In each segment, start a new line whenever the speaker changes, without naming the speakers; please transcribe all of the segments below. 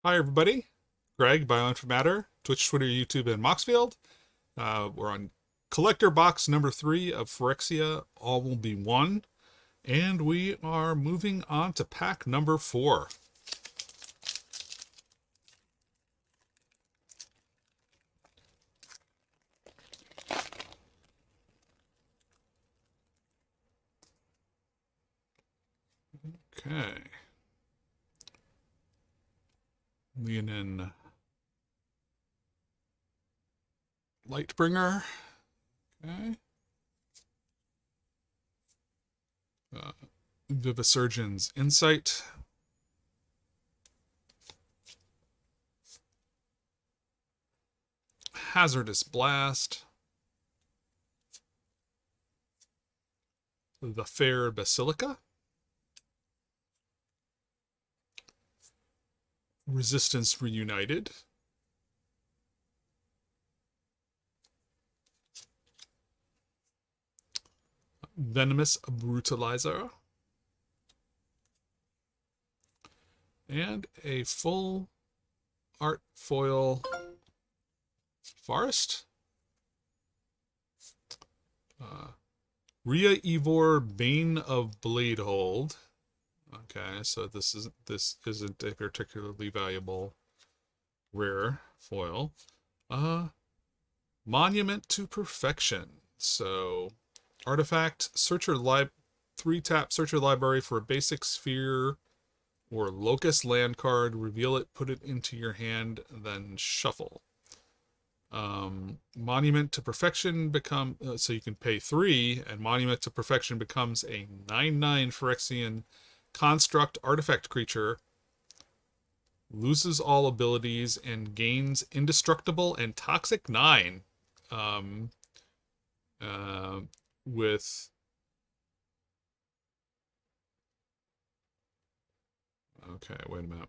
Hi, everybody. Greg, Bioinformatter, Twitch, Twitter, YouTube, and Moxfield. We're on collector box number 3 of Phyrexia, All Will Be One, and we are moving on to pack number 4. Okay. Leonin Lightbringer. Okay. Uh, Vivisurgeon's Insight. Hazardous Blast. The Fair Basilica. Resistance Reunited. Venomous Brutalizer. And a full art foil Forest. Rhea Evor, Bane of Bladehold. Okay, so this isn't a particularly valuable rare foil. Monument to Perfection. So artifact, search your 3-tap, search your library for a basic sphere or locust land card, reveal it, put it into your hand, then shuffle. Monument to Perfection so you can pay 3, and Monument to Perfection becomes a 9/9 Phyrexian construct artifact creature, loses all abilities, and gains Indestructible and Toxic 9. Um, uh, with Okay, wait a minute.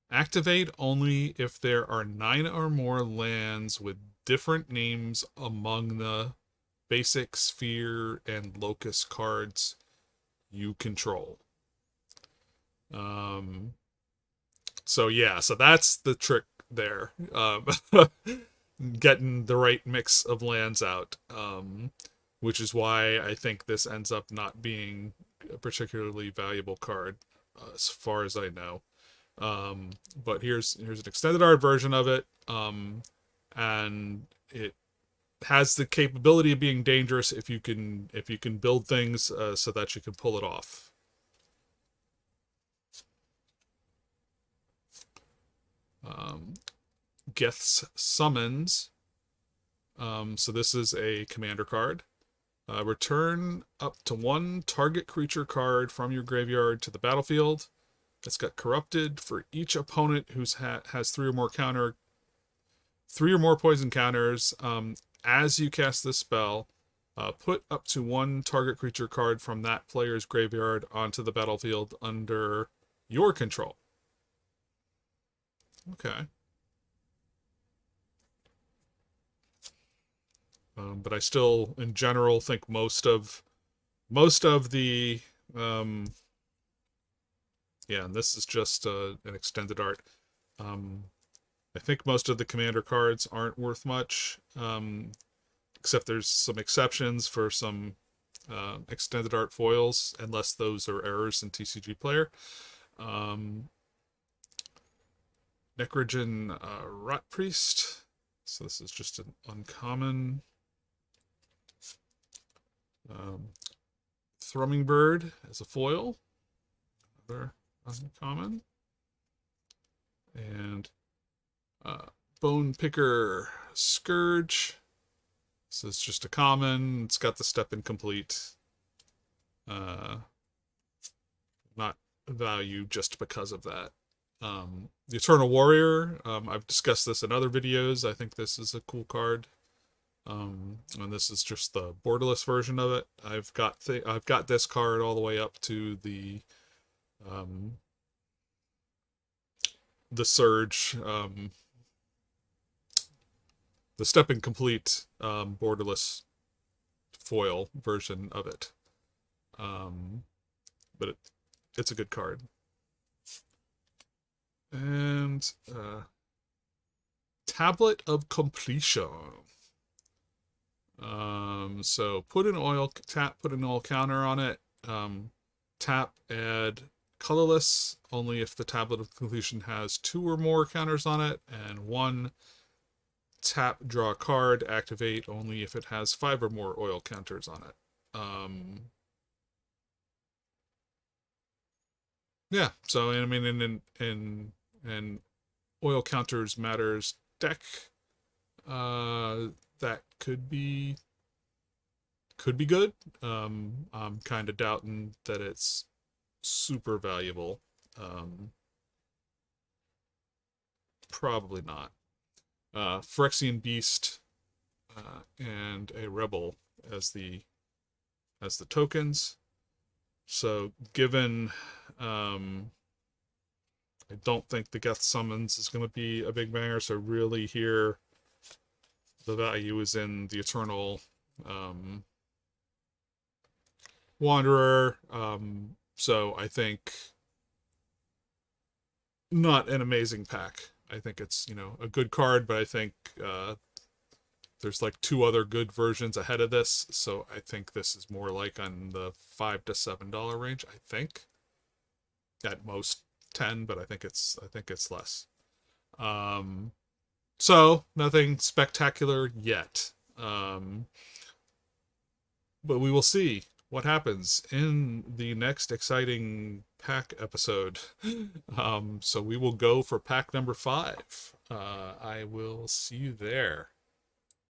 Activate only if there are 9 or more lands with different names among the basic sphere and locust cards you control. So that's the trick there. Getting the right mix of lands out, which is why I think this ends up not being a particularly valuable card, as far as I know. But here's an extended art version of it, and it has the capability of being dangerous if you can build things so that you can pull it off. Geth's Summons. So this is a commander card. Return up to 1 target creature card from your graveyard to the battlefield. It's got corrupted for each opponent who's has 3 or more poison counters. As you cast this spell, put up to 1 target creature card from that player's graveyard onto the battlefield under your control. Okay. But I still, in general, think most of the yeah, and this is just an extended art. I think most of the commander cards aren't worth much, except there's some exceptions for some extended art foils, unless those are errors in TCG Player. Necrogen Rot Priest. So this is just an uncommon. Thrumming Bird as a foil. Another uncommon. And Bone Picker Scourge. So it's just a common. It's got the step incomplete. Not value just because of that. The Eternal Warrior. I've discussed this in other videos. I think this is a cool card. And this is just the borderless version of it. I've got this card all the way up to the Surge, the Step Incomplete borderless foil version of it. But it's a good card. And Tablet of Completion. So put an oil tap, put an oil counter on it. Tap, add colorless only if the Tablet of Completion has 2 or more counters on it, and 1 tap, draw a card, activate only if it has 5 or more oil counters on it. Yeah, so I mean, in oil counters matters deck, that could be good. I'm kind of doubting that it's super valuable. Probably not. Phyrexian Beast and a Rebel as the tokens. So given I don't think the Geth Summons is going to be a big banger. So really here the value is in the Eternal Wanderer. So I think not an amazing pack. I think it's, a good card, but I think there's like 2 other good versions ahead of this. So I think this is more like on the $5 to $7 range. I think at most 10, but I think it's less. So nothing spectacular yet. But we will see what happens in the next exciting pack episode. So we will go for pack number 5. I will see you there.